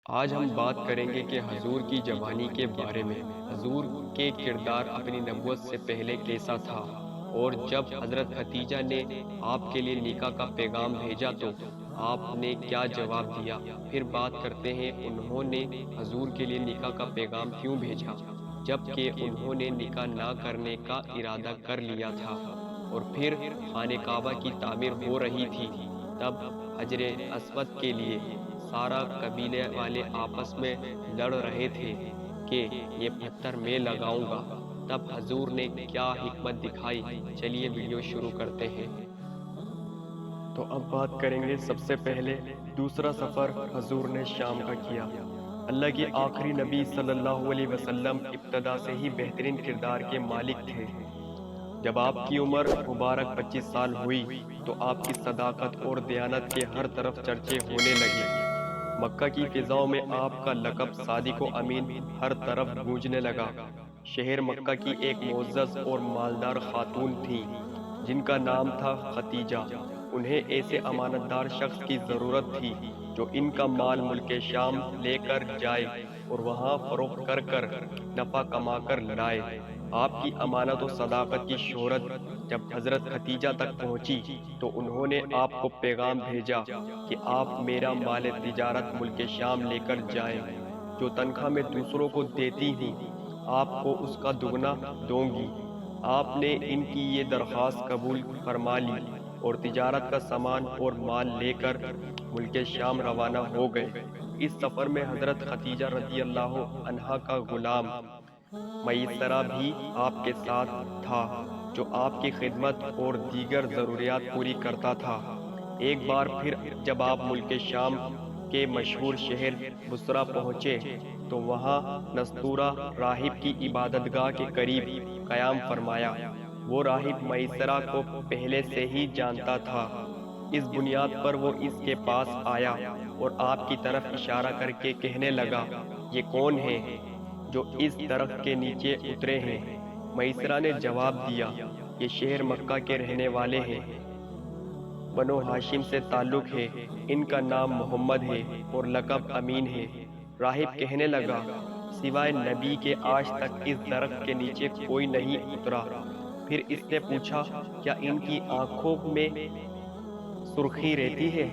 آج ہم بات کریں گے کہ حضور کی جوانی کے بارے میں۔ حضور کے کردار اپنی نبوت سے پہلے کیسا تھا، اور جب حضرت ختیجہ نے آپ کے لیے نکاح کا پیغام بھیجا تو آپ نے کیا جواب دیا۔ پھر بات کرتے ہیں انہوں نے حضور کے لیے نکاح کا پیغام کیوں بھیجا، جبکہ انہوں نے نکاح نہ کرنے کا ارادہ کر لیا تھا۔ اور پھر خانہ کعبہ کی تعمیر ہو رہی تھی، تب حجر اسود کے لیے سارا قبیلے والے آپس میں لڑ رہے تھے کہ یہ پتھر میں لگاؤں گا۔ تب حضور نے کیا حکمت دکھائی، چلیے ویڈیو شروع کرتے ہیں۔ تو اب بات کریں گے سب سے پہلے دوسرا سفر حضور نے شام کا کیا۔ اللہ کے آخری نبی صلی اللہ علیہ وسلم ابتدا سے ہی بہترین کردار کے مالک تھے۔ جب آپ کی عمر مبارک 25 سال ہوئی تو آپ کی صداقت اور دیانت کے ہر طرف چرچے ہونے لگے۔ مکہ کی فضاؤں میں آپ کا لقب صادق و امین ہر طرف گونجنے لگا۔ شہر مکہ کی ایک معزز اور مالدار خاتون تھیں جن کا نام تھا ختیجہ۔ انہیں ایسے امانت دار شخص کی ضرورت تھی جو ان کا مال ملک شام لے کر جائے اور وہاں فروخت کر کر نفع کما کر لائے۔ آپ کی امانت و صداقت کی شہرت جب حضرت ختیجہ تک پہنچی تو انہوں نے آپ کو پیغام بھیجا کہ آپ میرا مال تجارت ملک شام لے کر جائیں۔ جو تنخواہ میں دوسروں کو دیتی ہوں آپ کو اس کا دگنا دوں گی۔ آپ نے ان کی یہ درخواست قبول فرما لی اور تجارت کا سامان اور مال لے کر ملک شام روانہ ہو گئے۔ اس سفر میں حضرت ختیجہ رضی اللہ عنہا کا غلام میسرہ بھی آپ کے ساتھ تھا، جو آپ کی خدمت اور دیگر ضروریات پوری کرتا تھا۔ ایک بار پھر جب آپ ملک شام کے مشہور شہر بصرہ پہنچے تو وہاں نستورہ راہب کی عبادت گاہ کے قریب قیام فرمایا۔ وہ راہب میسرہ کو پہلے سے ہی جانتا تھا۔ اس بنیاد پر وہ اس کے پاس آیا اور آپ کی طرف اشارہ کر کے کہنے لگا، یہ کون ہیں جو اس درخت کے نیچے اترے ہیں؟ میسرہ نے جواب دیا، یہ شہر مکہ کے رہنے والے ہیں، بنو ہاشم سے تعلق ہے، ان کا نام محمد ہے اور لقب امین ہے۔ راہب کہنے لگا، سوائے نبی کے آج تک اس درخت کے نیچے کوئی نہیں اترا۔ پھر اس نے پوچھا، کیا ان کی آنکھوں میں سرخی رہتی ہے؟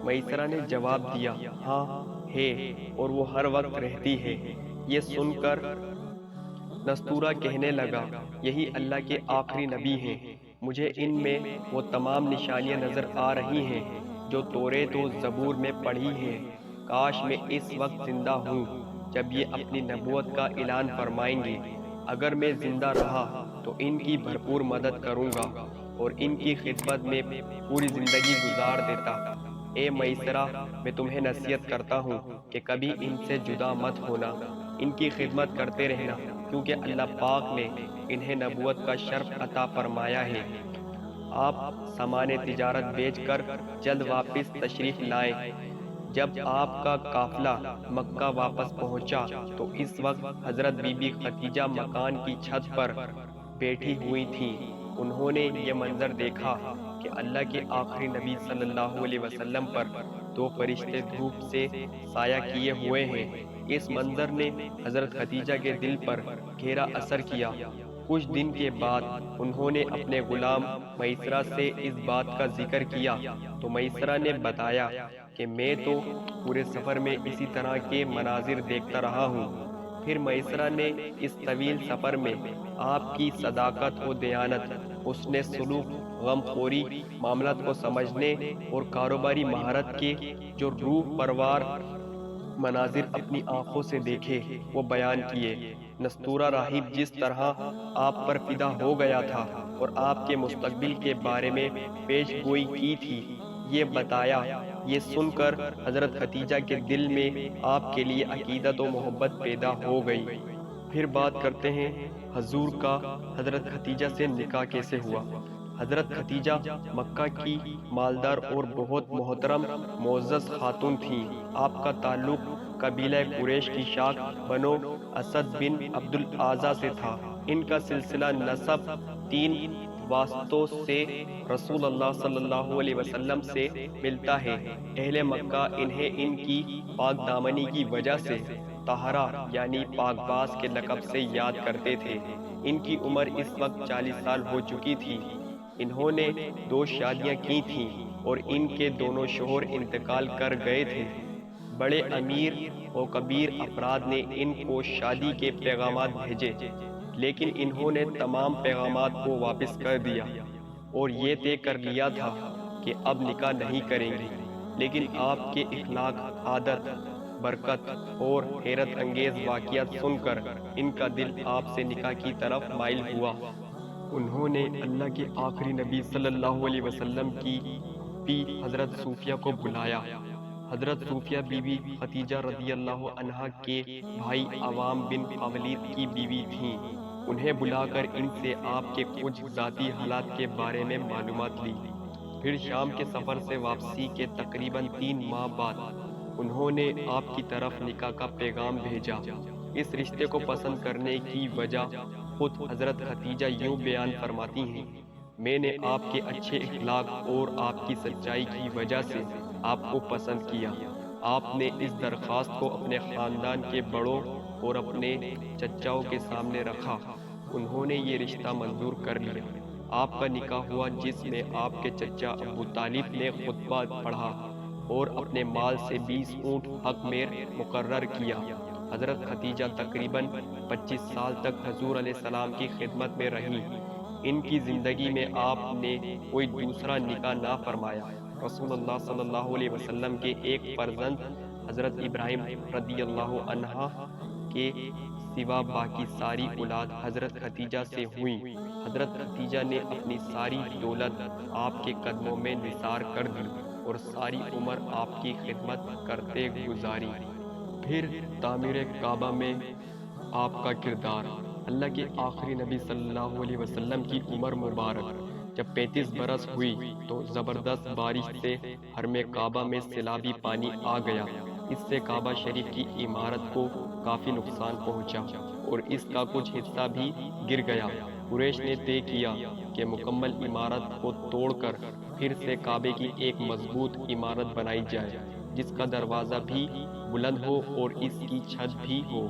میسرہ نے جواب دیا، ہاں ہے، اور وہ ہر وقت رہتی ہے۔ یہ سن کر نستورہ کہنے لگا، یہی اللہ کے آخری نبی ہیں۔ مجھے ان میں وہ تمام نشانیاں نظر آ رہی ہیں جو توریت و زبور میں پڑھی ہیں۔ کاش میں اس وقت زندہ ہوں جب یہ اپنی نبوت کا اعلان فرمائیں گے۔ اگر میں زندہ رہا تو ان کی بھرپور مدد کروں گا اور ان کی خدمت میں پوری زندگی گزار دیتا۔ اے میسرہ، میں تمہیں نصیحت کرتا ہوں کہ کبھی ان سے جدا مت ہونا، ان کی خدمت کرتے رہنا، کیونکہ اللہ پاک نے انہیں نبوت کا شرف عطا فرمایا ہے۔ آپ سامان تجارت بیچ کر جلد واپس تشریف لائیں۔ جب آپ کا قافلہ مکہ واپس پہنچا تو اس وقت حضرت بی بی ختیجہ مکان کی چھت پر بیٹھی ہوئی تھیں۔ انہوں نے یہ منظر دیکھا کہ اللہ کے آخری نبی صلی اللہ علیہ وسلم پر دو فرشتے دھوپ سے سایہ کیے ہوئے ہیں۔ اس منظر نے حضرت ختیجہ کے دل پر گہرا اثر کیا۔ کچھ دن کے بعد انہوں نے اپنے غلام میسرہ سے اس بات کا ذکر کیا تو میسرہ نے بتایا کہ میں تو پورے سفر میں اسی طرح کے مناظر دیکھتا رہا ہوں۔ پھر میسرہ نے اس طویل سفر میں آپ کی صداقت و دیانت، حسن سلوک، غم خوری، معاملات کو سمجھنے اور کاروباری مہارت کے جو روح پروار مناظر اپنی آنکھوں سے دیکھے وہ بیان کیے۔ نستورہ راہب جس طرح آپ پر فدا ہو گیا تھا اور آپ کے مستقبل کے بارے میں پیش گوئی کی تھی، یہ بتایا۔ یہ سن کر حضرت ختیجہ کے دل میں آپ کے لیے عقیدت و محبت پیدا ہو گئی۔ پھر بات کرتے ہیں حضور کا حضرت ختیجہ سے نکاح کیسے ہوا۔ حضرت ختیجہ مکہ کی مالدار اور بہت محترم معزز خاتون تھیں۔ آپ کا تعلق قبیلہ قریش کی شاخ بنو اسد بن عبد الاعزا سے تھا۔ ان کا سلسلہ نسب 3 واسطوں سے رسول اللہ صلی اللہ علیہ وسلم سے ملتا ہے۔ اہل مکہ انہیں ان کی پاک دامنی کی وجہ سے طاہرہ یعنی پاک باز کے لقب سے یاد کرتے تھے۔ ان کی عمر اس وقت 40 سال ہو چکی تھی۔ انہوں نے 2 شادیاں کی تھیں اور ان کے دونوں شوہر انتقال کر گئے تھے۔ بڑے امیر و کبیر افراد نے ان کو شادی کے پیغامات بھیجے، لیکن انہوں نے تمام پیغامات کو واپس کر دیا اور یہ طے کر لیا تھا کہ اب نکاح نہیں کریں گے۔ لیکن آپ کے اخلاق، عادت، برکت اور حیرت انگیز واقعات سن کر ان کا دل آپ سے نکاح کی طرف مائل ہوا۔ انہوں نے اللہ کے آخری نبی صلی اللہ علیہ وسلم کی بھی حضرت صوفیہ کو بلایا۔ حضرت صوفیہ بی بی خدیجہ رضی اللہ عنہا کے بھائی عوام بن خولید کی بیوی تھیں۔ انہیں بلا کر ان سے آپ کے کچھ ذاتی حالات کے بارے میں معلومات لی۔ پھر شام کے سفر سے واپسی کے تقریباً 3 ماہ بعد انہوں نے آپ کی طرف نکاح کا پیغام بھیجا۔ اس رشتے کو پسند کرنے کی وجہ خود حضرت خدیجہ یوں بیان فرماتی ہیں: میں نے آپ کے اچھے اخلاق اور آپ کی سچائی کی وجہ سے آپ کو پسند کیا۔ آپ نے اس درخواست کو اپنے خاندان کے بڑوں اور اپنے چچاؤں کے سامنے رکھا۔ انہوں نے یہ رشتہ منظور کر لیا۔ آپ کا نکاح ہوا، جس میں آپ کے چچا ابو طالب نے خطبہ پڑھا اور اپنے مال سے 20 اونٹ حق مہر مقرر کیا۔ حضرت خدیجہ تقریباً 25 سال تک حضور علیہ السلام کی خدمت میں رہیں۔ ان کی زندگی میں آپ نے کوئی دوسرا نکاح نہ فرمایا۔ رسول اللہ صلی اللہ علیہ وسلم کے ایک فرزند حضرت ابراہیم رضی اللہ عنہ کے سوا باقی ساری اولاد حضرت خدیجہ سے ہوئیں۔ حضرت خدیجہ نے اپنی ساری دولت آپ کے قدموں میں نثار کر دی اور ساری عمر آپ کی خدمت کرتے گزاری۔ پھر تعمیر کعبہ میں آپ کا کردار۔ اللہ کے آخری نبی صلی اللہ علیہ وسلم کی عمر مبارک جب 35 برس ہوئی تو زبردست بارش سے حرم کعبہ میں سیلابی پانی آ گیا۔ اس سے کعبہ شریف کی عمارت کو کافی نقصان پہنچا اور اس کا کچھ حصہ بھی گر گیا۔ قریش نے طے کیا کہ مکمل عمارت کو توڑ کر پھر سے کعبے کی ایک مضبوط عمارت بنائی جائے، جس کا دروازہ بھی بلند ہو اور اس کی چھت بھی ہو۔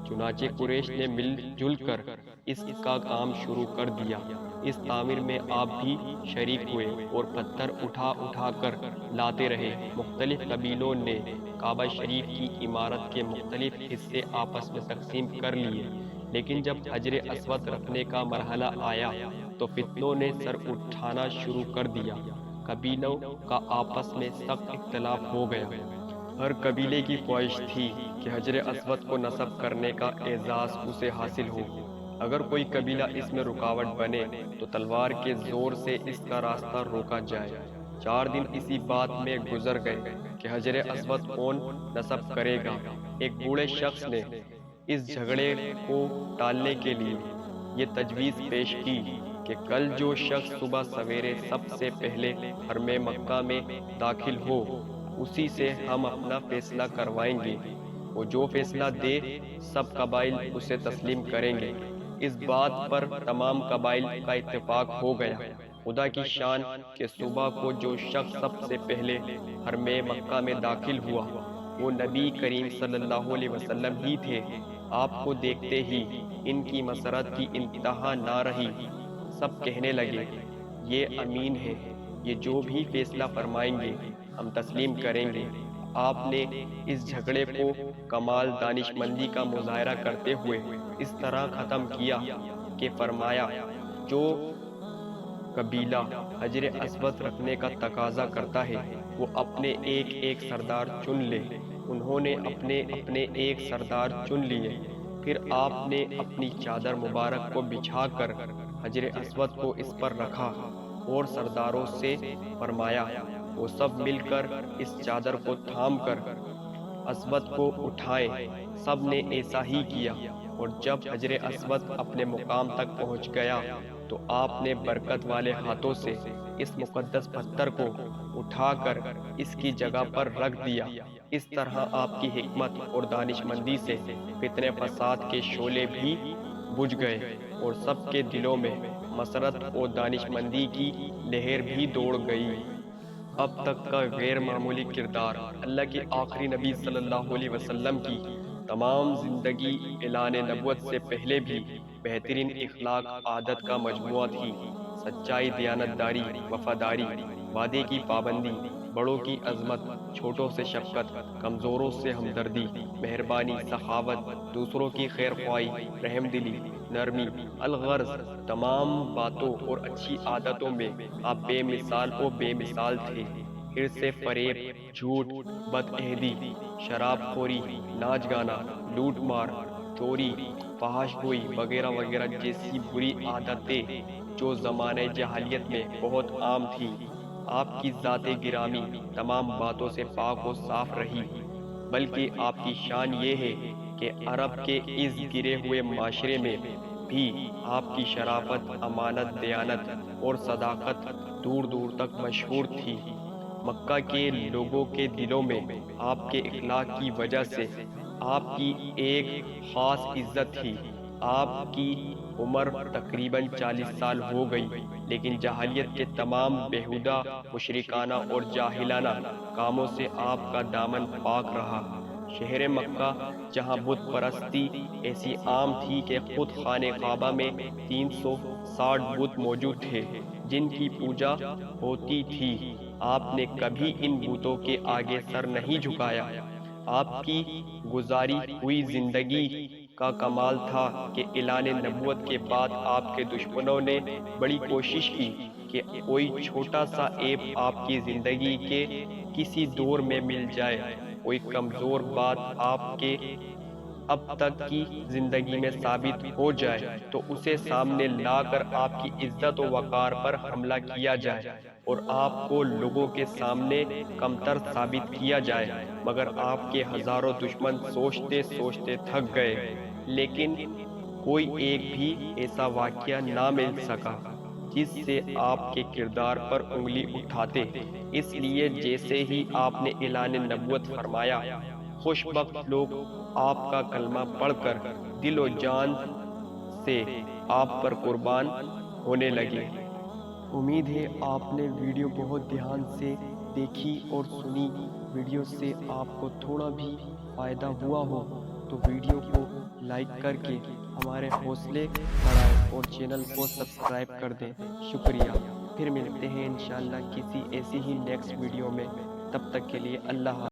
چنانچہ قریش نے مل جل کر اس کا کام شروع کر دیا۔ اس تعمیر میں آپ بھی شریک ہوئے اور پتھر اٹھا اٹھا کر لاتے رہے۔ مختلف قبیلوں نے کعبہ شریف کی عمارت کے مختلف حصے آپس میں تقسیم کر لیے، لیکن جب حجر اسود رکھنے کا مرحلہ آیا تو فتنوں نے سر اٹھانا شروع کر دیا۔ قبیلوں کا آپس میں سخت اختلاف ہو گیا۔ ہر قبیلے کی خواہش تھی کہ حجر اسود کو نصب کرنے کا اعزاز اسے حاصل ہو۔ اگر کوئی قبیلہ اس میں رکاوٹ بنے تو تلوار کے زور سے اس کا راستہ روکا جائے۔ 4 دن اسی بات میں گزر گئے کہ حجر اسود کون نصب کرے گا۔ ایک بوڑھے شخص نے اس جھگڑے کو ٹالنے کے لیے یہ تجویز پیش کی کہ کل جو شخص صبح سویرے سب سے پہلے حرم مکہ میں داخل ہو، اسی سے ہم اپنا فیصلہ کروائیں گے۔ وہ جو فیصلہ دے سب قبائل اسے تسلیم کریں گے۔ اس بات پر تمام قبائل کا اتفاق ہو گیا۔ خدا کی شان کہ صبح کو جو شخص سب سے پہلے حرم مکہ میں داخل ہوا وہ نبی کریم صلی اللہ علیہ وسلم ہی تھے۔ آپ کو دیکھتے ہی ان کی مسرت کی انتہا نہ رہی۔ سب کہنے لگے، یہ امین ہے، یہ جو بھی فیصلہ فرمائیں گے ہم تسلیم کریں گے۔ آپ نے اس جھگڑے کو کمال دانش مندی کا مظاہرہ کرتے ہوئے اس طرح ختم کیا کہ فرمایا، جو قبیلہ حجر اسود رکھنے کا تقاضا کرتا ہے وہ اپنے ایک ایک سردار چن لے۔ انہوں نے اپنے اپنے ایک سردار چن لیے۔ پھر آپ نے اپنی چادر مبارک کو بچھا کر حجر اسود کو اس پر رکھا اور سرداروں سے فرمایا وہ سب مل کر اس چادر کو تھام کر اسود کو اٹھائیں۔ سب نے ایسا ہی کیا اور جب حجر اسود اپنے مقام تک پہنچ گیا تو آپ نے برکت والے ہاتھوں سے اس مقدس پتھر کو اٹھا کر اس کی جگہ پر رکھ دیا۔ اس طرح آپ کی حکمت اور دانش مندی سے فتنہ فساد کے شعلے بھی بجھ گئے اور سب کے دلوں میں مسرت اور دانشمندی کی لہر بھی دوڑ گئی۔ اب تک کا غیر معمولی کردار اللہ کے آخری نبی صلی اللہ علیہ وسلم کی تمام زندگی اعلان نبوت سے پہلے بھی بہترین اخلاق عادت کا مجموعہ تھی۔ سچائی، دیانتداری، وفاداری، وعدے کی پابندی، بڑوں کی عظمت، چھوٹوں سے شفقت، کمزوروں سے ہمدردی، مہربانی، سخاوت، دوسروں کی خیر خواہی، رحم دلی، نرمی، الغرض تمام باتوں اور اچھی عادتوں میں آپ بے مثال و بے مثال تھے۔ حرص سے فریب، جھوٹ، بد عہدی، شراب خوری، ناچ گانا، لوٹ مار، چوری، فحش گوئی وغیرہ وغیرہ جیسی بری عادتیں جو زمانہ جاہلیت میں بہت عام تھیں، آپ کی ذات گرامی تمام باتوں سے پاک و صاف رہی۔ بلکہ آپ کی شان یہ ہے کہ عرب کے اس گرے ہوئے معاشرے میں بھی آپ کی شرافت، امانت، دیانت اور صداقت دور دور تک مشہور تھی۔ مکہ کے لوگوں کے دلوں میں آپ کے اخلاق کی وجہ سے آپ کی ایک خاص عزت تھی۔ آپ کی عمر تقریباً 40 سال ہو گئی، لیکن جاہلیت کے تمام بیہودہ، مشرکانہ اور جاہلانہ کاموں سے آپ کا دامن پاک رہا۔ شہر مکہ جہاں بت پرستی ایسی عام تھی کہ خود خانہ کعبہ میں 360 بت موجود تھے جن کی پوجا ہوتی تھی، آپ نے کبھی ان بتوں کے آگے سر نہیں جھکایا۔ آپ کی گزاری ہوئی زندگی کا کمال تھا کہ اعلان نبوت کے بعد آپ کے دشمنوں نے بڑی کوشش کی کہ کوئی چھوٹا سا عیب آپ کی زندگی کے کسی دور میں مل جائے، کوئی کمزور بات آپ کے اب تک کی زندگی میں ثابت ہو جائے تو اسے سامنے لا کر آپ کی عزت و وقار پر حملہ کیا جائے اور آپ کو لوگوں کے سامنے کمتر ثابت کیا جائے۔ مگر آپ کے ہزاروں دشمن سوچتے سوچتے تھک گئے، لیکن کوئی ایک بھی ایسا واقعہ نہ مل سکا جس سے آپ کے کردار پر انگلی اٹھاتے۔ اس لیے جیسے ہی آپ نے اعلان نبوت فرمایا، خوش بخت لوگ آپ کا کلمہ پڑھ کر دل و جان سے آپ پر قربان ہونے لگے۔ امید ہے آپ نے ویڈیو بہت دھیان سے دیکھی اور سنی۔ ویڈیو سے آپ کو تھوڑا بھی فائدہ ہوا ہو تو ویڈیو کو لائک کر کے ہمارے حوصلے بڑھائیں اور چینل کو سبسکرائب کر دیں۔ شکریہ۔ پھر ملتے ہیں انشاءاللہ کسی ایسی ہی نیکسٹ ویڈیو میں۔ تب تک کے لیے اللہ حافظ۔